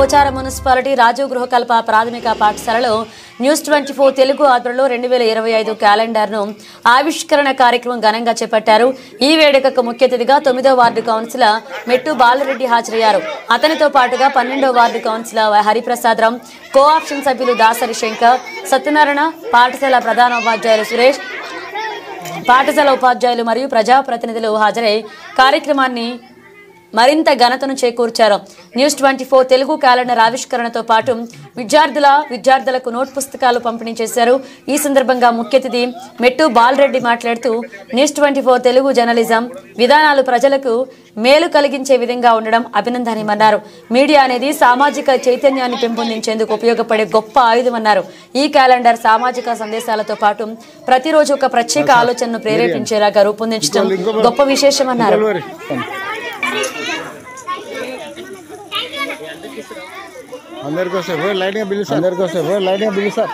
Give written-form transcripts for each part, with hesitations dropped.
Pocharam municipality Rajiv Gruhakalpa ప్రాథమిక పాఠశాలలో news 24 Telugu ఆధ్వర్యంలో 2025 క్యాలెండర్ను ఆవిష్కరణ కార్యక్రమం ఘనంగా చేపట్టారు. ఈ వేడుకకు ముఖ్య అతిథిగా 9వ వార్డు కౌన్సిలర్ మెట్టు బాలరెడ్డి హాజరయ్యారు. అతనితో పాటుగా 12వ వార్డు కౌన్సిలర్ హరిప్రసాదరావు, కోఆప్షన్ సభ్యులు దాసరి శంకర్, సత్యనారాయణ, పాఠశాల ప్రధానోపాధ్యాయులు సురేష్, పాఠశాల ఉపాధ్యాయులు మరియు ప్రజాప్రతినిధులు హాజరై కార్యక్రమాన్ని మరింత ఘనతను చేకూర్చారు. న్యూస్ 24 తెలుగు క్యాలెండర్ ఆవిష్కరణతో పాటు విద్యార్థులకు నోట్ పుస్తకాలు పంపిణీ చేశారు. ఈ సందర్భంగా ముఖ్య అతిథి మెట్టు బాలరెడ్డి మాట్లాడుతూ న్యూస్ 24 తెలుగు జర్నలిజం విధానాలు ప్రజలకు మేలు కలిగించే విధంగా ఉండడం అభినందనీయమన్నారు. మీడియా అనేది సామాజిక చైతన్యాన్ని పెంపొందించేందుకు ఉపయోగపడే గొప్ప ఆయుధమన్నారు. ఈ క్యాలెండర్ సామాజిక సందేశాలతో పాటు ప్రతిరోజు ఒక ప్రత్యేక ఆలోచనను ప్రేరేపించేలాగా రూపొందించడం గొప్ప విశేషమన్నారు. అందరికీ వస్తే లైట్గా బిల్లు సార్, అందరికీ వస్తే లైట్గా బిల్లు సార్.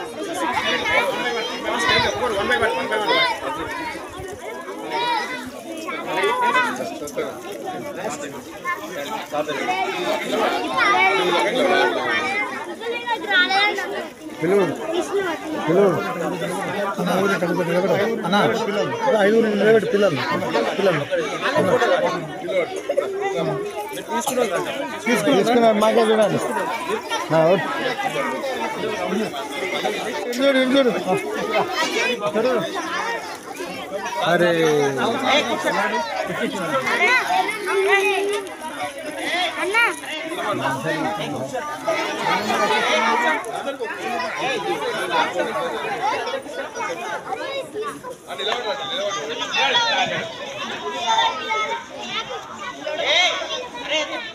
పిలువు పిలువు ఐదుగురు నిలబెట్టి పిల్లలు తీసుకున్నారు మాకే చూడండి. అరే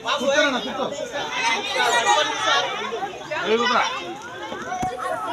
బాబు